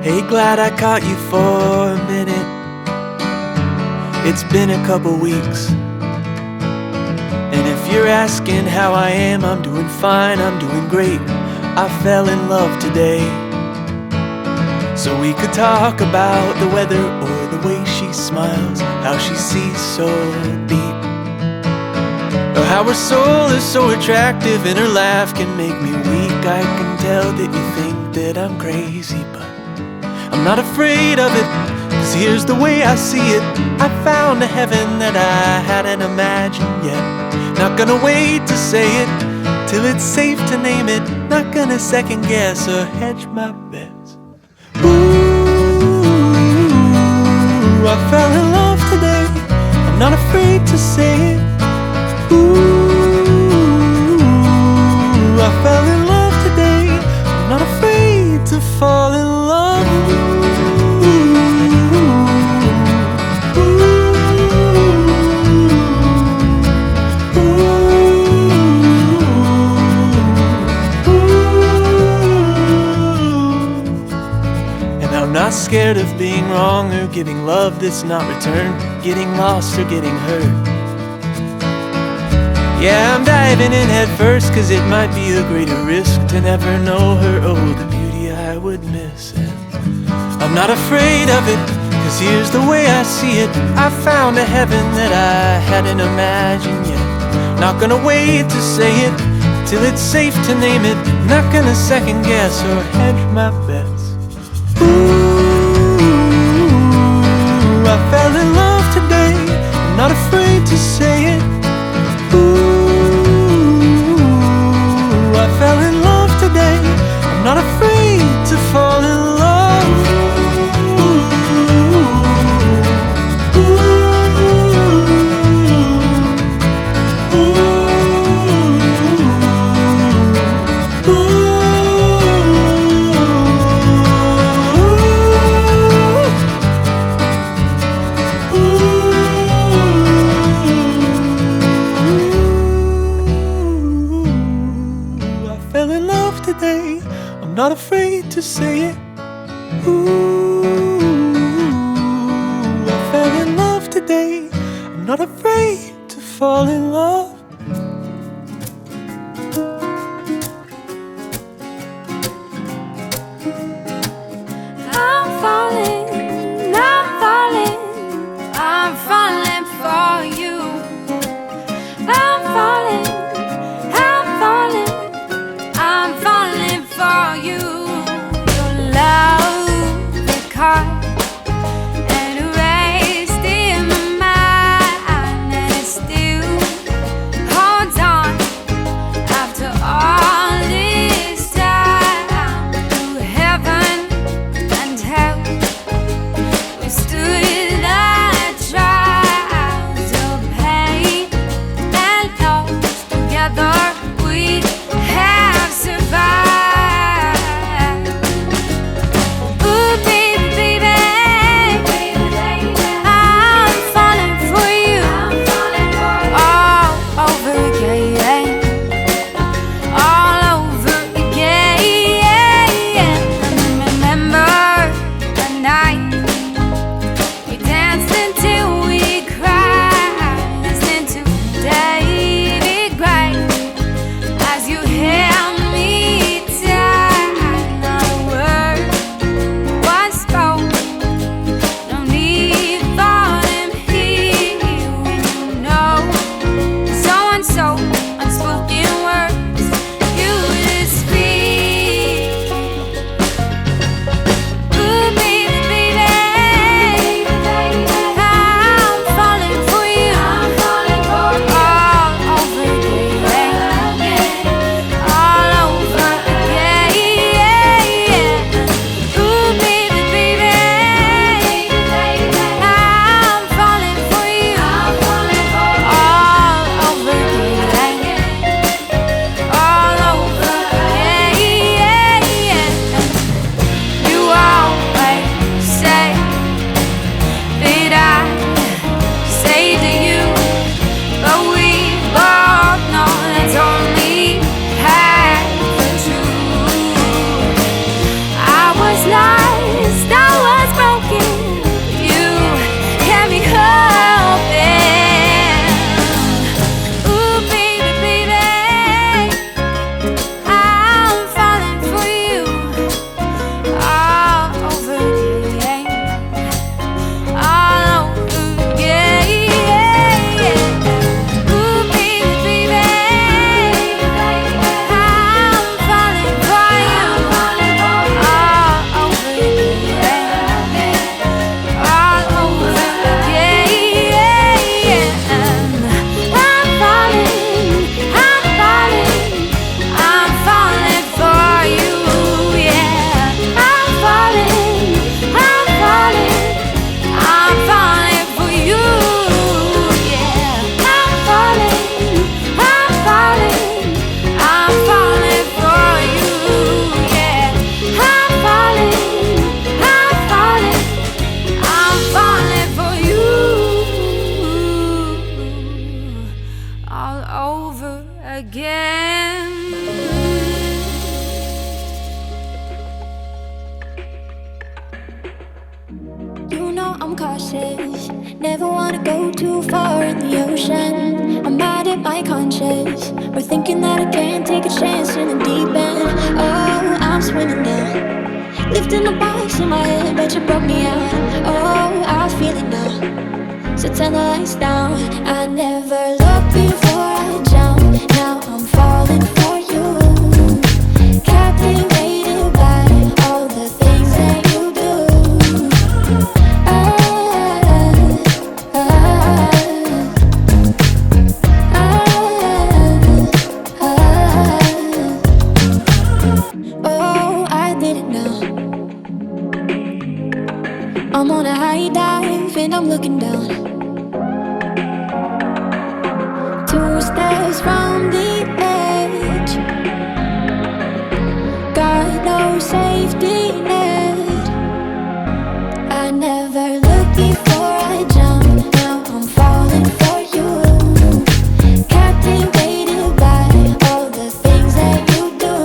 Hey, glad I caught you for a minute. It's been a couple weeks, and if you're asking how I am, I'm doing fine, I'm doing great. I fell in love today, so we could talk about the weather or the way she smiles, how she sees so deep, or how her soul is so attractive and her laugh can make me weak. I can tell that you think that I'm crazy, but I'm not afraid of it, 'cause here's the way I see it. I found a heaven that I hadn't imagined yet. Not gonna wait to say it till it's safe to name it. Not gonna second guess or hedge my bets. Ooh, I fell in love today. I'm not afraid to say it. Ooh, I fell in love today. I'm not afraid to fall in love. I'm not scared of being wrong or giving love that's not returned, getting lost or getting hurt. Yeah, I'm diving in head first, 'cause it might be a greater risk to never know her. Oh, the beauty I would miss. And I'm not afraid of it, 'cause here's the way I see it. I found a heaven that I hadn't imagined yet. Not gonna wait to say it till it's safe to name it. Not gonna second guess or hedge my bets. Ooh, I fell in love today. I'm not afraid to say it. Ooh, I fell in love today. I'm not afraid to fall in love. Today, I'm not afraid to say it. Ooh, I fell in love today. I'm not afraid to fall in love. I'm falling, I'm falling, I'm falling for you. I'm falling, I'm falling, I'm falling for you. Your love, it caught and erased in my mind, and it's still all over again. You know I'm cautious, never wanna go too far in the ocean. I'm mad at my conscience for thinking that I can't take a chance in the deep end. Oh, I'm swimming now, lifting the box in my head, but you broke me out. Oh, I feel it now, so turn the lights down. I never looked before I jumped, now I'm falling for you. Captivated by all the things that you do. Oh, I didn't know. I'm on a high dive and I'm looking down. 2 steps from the edge, got no safety net. I never looked before I jumped, now I'm falling for you. Captivated by all the things that you do.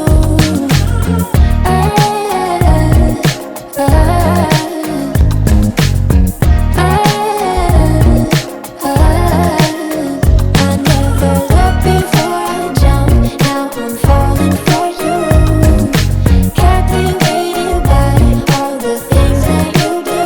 I never looked before I jumped, now I'm falling for you. Captivated by all the things that you do.